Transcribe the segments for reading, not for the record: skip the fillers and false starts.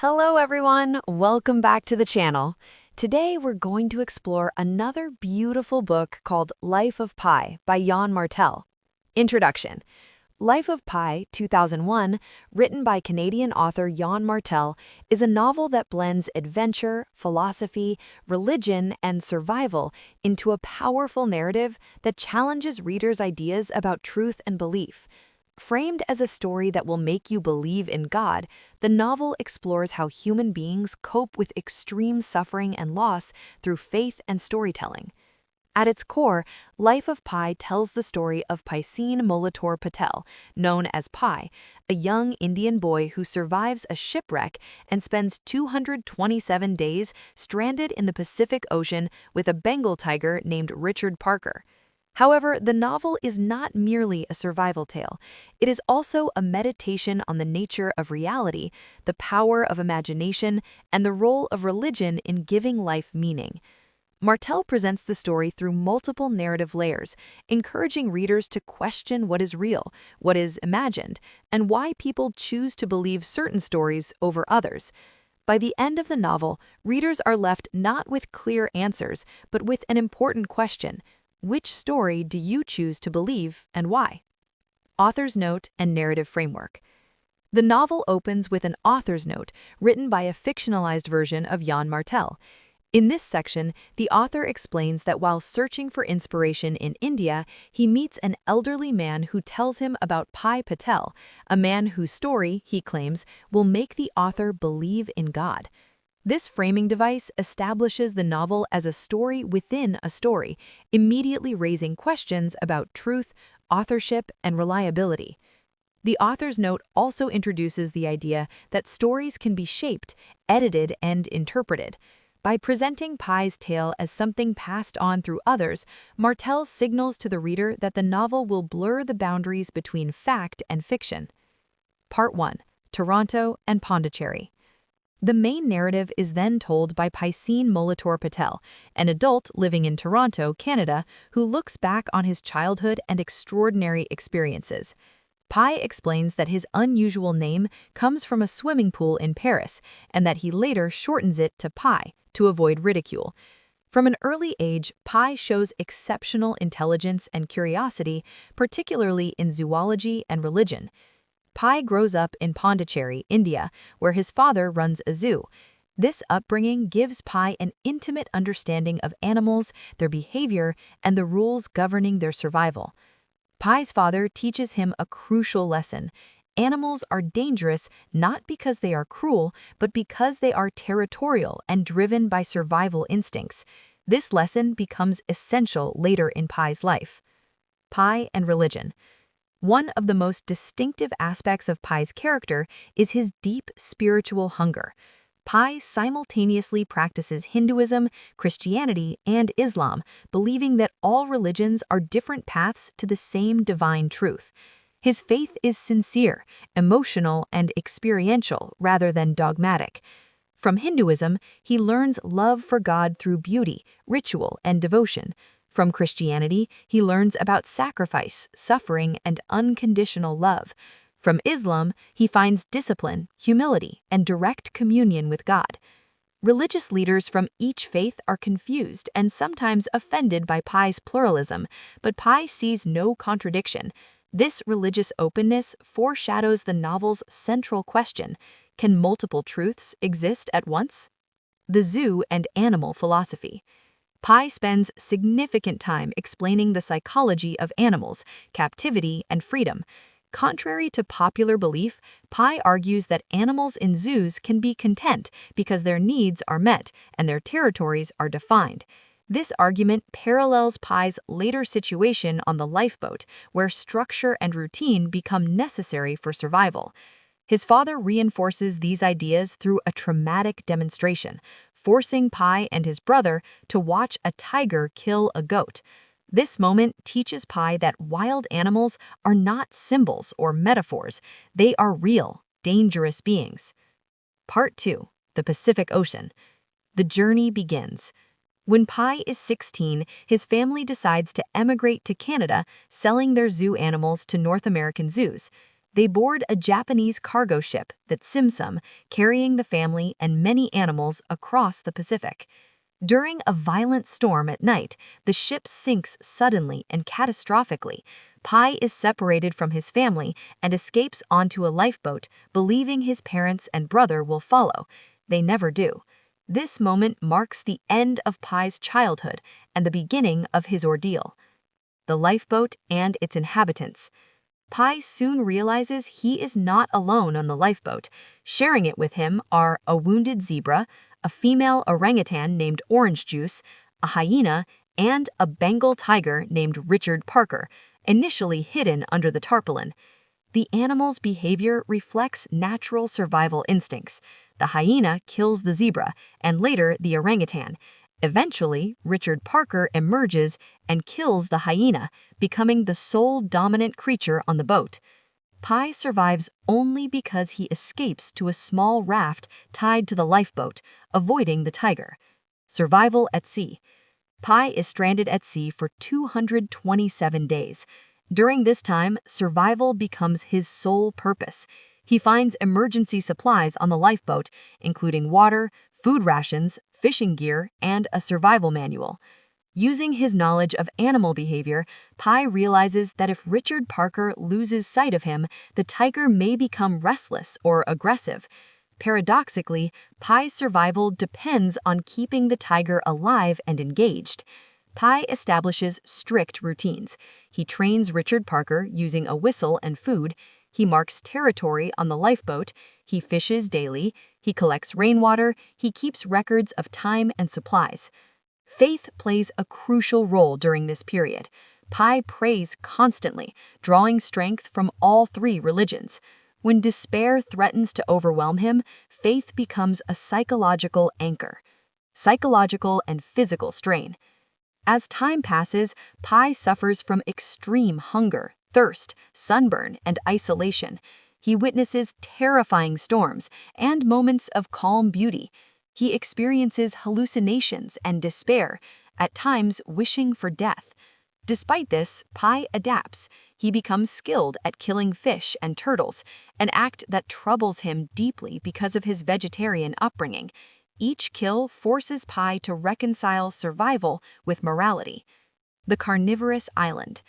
Hello everyone, welcome back to the channel. Today we're going to explore another beautiful book called Life of Pi by Yann Martel. Introduction. Life of Pi, 2001, written by Canadian author Yann Martel, is a novel that blends adventure, philosophy, religion, and survival into a powerful narrative that challenges readers' ideas about truth and belief. Framed as a story that will make you believe in God, the novel explores how human beings cope with extreme suffering and loss through faith and storytelling. At its core, Life of Pi tells the story of Piscine Molitor Patel, known as Pi, a young Indian boy who survives a shipwreck and spends 227 days stranded in the Pacific Ocean with a Bengal tiger named Richard Parker. However, the novel is not merely a survival tale. It is also a meditation on the nature of reality, the power of imagination, and the role of religion in giving life meaning. Martel presents the story through multiple narrative layers, encouraging readers to question what is real, what is imagined, and why people choose to believe certain stories over others. By the end of the novel, readers are left not with clear answers, but with an important question. Which story do you choose to believe and why? Author's note and narrative framework. The novel opens with an author's note written by a fictionalized version of Yann Martel. In this section, the author explains that while searching for inspiration in India, he meets an elderly man who tells him about Pi Patel, a man whose story, he claims, will make the author believe in God. This framing device establishes the novel as a story within a story, immediately raising questions about truth, authorship, and reliability. The author's note also introduces the idea that stories can be shaped, edited, and interpreted. By presenting Pi's tale as something passed on through others, Martel signals to the reader that the novel will blur the boundaries between fact and fiction. Part 1. Toronto and Pondicherry. The main narrative is then told by Piscine Molitor Patel, an adult living in Toronto, Canada, who looks back on his childhood and extraordinary experiences. Pi explains that his unusual name comes from a swimming pool in Paris, and that he later shortens it to Pi to avoid ridicule. From an early age, Pi shows exceptional intelligence and curiosity, particularly in zoology and religion. Pi grows up in Pondicherry, India, where his father runs a zoo. This upbringing gives Pi an intimate understanding of animals, their behavior, and the rules governing their survival. Pi's father teaches him a crucial lesson. Animals are dangerous not because they are cruel, but because they are territorial and driven by survival instincts. This lesson becomes essential later in Pi's life. Pi and religion. One of the most distinctive aspects of Pi's character is his deep spiritual hunger. Pi simultaneously practices Hinduism, Christianity, and Islam, believing that all religions are different paths to the same divine truth. His faith is sincere, emotional, and experiential rather than dogmatic. From Hinduism, he learns love for God through beauty, ritual, and devotion. From Christianity, he learns about sacrifice, suffering, and unconditional love. From Islam, he finds discipline, humility, and direct communion with God. Religious leaders from each faith are confused and sometimes offended by Pi's pluralism, but Pi sees no contradiction. This religious openness foreshadows the novel's central question: can multiple truths exist at once? The zoo and animal philosophy. Pi spends significant time explaining the psychology of animals, captivity, and freedom. Contrary to popular belief, Pi argues that animals in zoos can be content because their needs are met and their territories are defined. This argument parallels Pi's later situation on the lifeboat, where structure and routine become necessary for survival. His father reinforces these ideas through a traumatic demonstration, forcing Pi and his brother to watch a tiger kill a goat. This moment teaches Pi that wild animals are not symbols or metaphors. They are real, dangerous beings. Part 2. The Pacific Ocean. The journey begins. When Pi is 16, his family decides to emigrate to Canada, selling their zoo animals to North American zoos. They board a Japanese cargo ship, the Tsimsum, carrying the family and many animals across the Pacific. During a violent storm at night, the ship sinks suddenly and catastrophically. Pai is separated from his family and escapes onto a lifeboat, believing his parents and brother will follow. They never do. This moment marks the end of Pai's childhood and the beginning of his ordeal. The lifeboat and its inhabitants. Pai soon realizes he is not alone on the lifeboat. Sharing it with him are a wounded zebra, a female orangutan named Orange Juice, a hyena, and a Bengal tiger named Richard Parker, initially hidden under the tarpaulin. The animal's behavior reflects natural survival instincts. The hyena kills the zebra, and later the orangutan. Eventually, Richard Parker emerges and kills the hyena, becoming the sole dominant creature on the boat. Pai survives only because he escapes to a small raft tied to the lifeboat, avoiding the tiger. Survival at sea. Pai is stranded at sea for 227 days. During this time, survival becomes his sole purpose. He finds emergency supplies on the lifeboat, including water, food rations, fishing gear, and a survival manual. Using his knowledge of animal behavior, Pai realizes that if Richard Parker loses sight of him, the tiger may become restless or aggressive. Paradoxically, Pai's survival depends on keeping the tiger alive and engaged. Pai establishes strict routines. He trains Richard Parker using a whistle and food. He marks territory on the lifeboat. He fishes daily. He collects rainwater. He keeps records of time and supplies. Faith plays a crucial role during this period. Pai prays constantly, drawing strength from all three religions. When despair threatens to overwhelm him, faith becomes a psychological anchor. Psychological and physical strain. As time passes, Pai suffers from extreme hunger, thirst, sunburn, and isolation. He witnesses terrifying storms and moments of calm beauty. He experiences hallucinations and despair, at times wishing for death. Despite this, Pai adapts. He becomes skilled at killing fish and turtles, an act that troubles him deeply because of his vegetarian upbringing. Each kill forces Pai to reconcile survival with morality. The Carnivorous Island.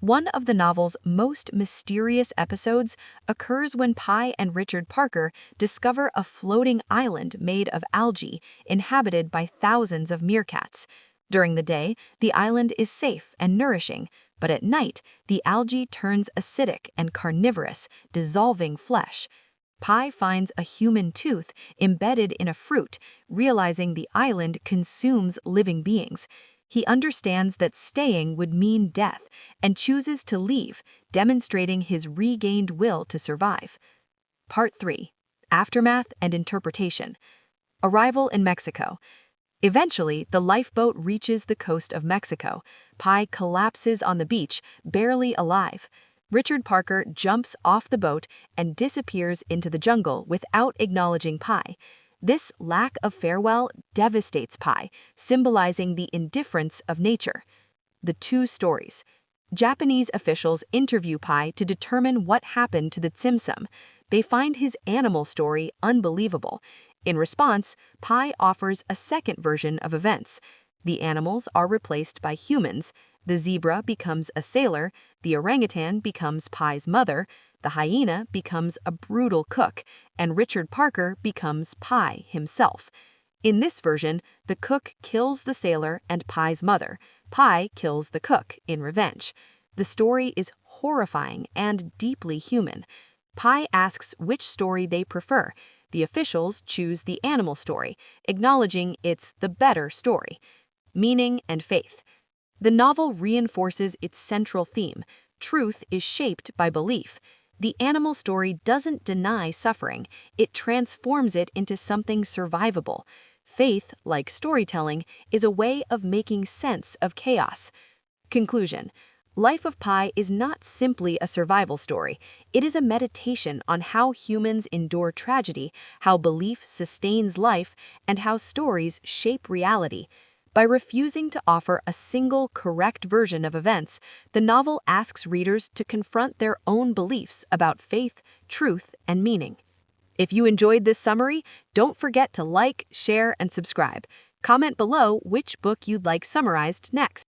One of the novel's most mysterious episodes occurs when Pai and Richard Parker discover a floating island made of algae inhabited by thousands of meerkats. During the day, the island is safe and nourishing, but at night, the algae turns acidic and carnivorous, dissolving flesh. Pai finds a human tooth embedded in a fruit, realizing the island consumes living beings. He understands that staying would mean death and chooses to leave, demonstrating his regained will to survive. Part 3. Aftermath and Interpretation. Arrival in Mexico. Eventually, the lifeboat reaches the coast of Mexico. Pai collapses on the beach, barely alive. Richard Parker jumps off the boat and disappears into the jungle without acknowledging Pai. This lack of farewell devastates Pai, symbolizing the indifference of nature. The two stories. Japanese officials interview Pai to determine what happened to the Tsimsum. They find his animal story unbelievable. In response, Pai offers a second version of events. The animals are replaced by humans. The zebra becomes a sailor, the orangutan becomes Pai's mother, the hyena becomes a brutal cook, and Richard Parker becomes Pai himself. In this version, the cook kills the sailor and Pai's mother. Pai kills the cook in revenge. The story is horrifying and deeply human. Pai asks which story they prefer. The officials choose the animal story, acknowledging it's the better story. Meaning and faith. The novel reinforces its central theme. Truth is shaped by belief. The animal story doesn't deny suffering, it transforms it into something survivable. Faith, like storytelling, is a way of making sense of chaos. Conclusion. Life of Pai is not simply a survival story. It is a meditation on how humans endure tragedy, how belief sustains life, and how stories shape reality. By refusing to offer a single correct version of events, the novel asks readers to confront their own beliefs about faith, truth, and meaning. If you enjoyed this summary, don't forget to like, share, and subscribe. Comment below which book you'd like summarized next.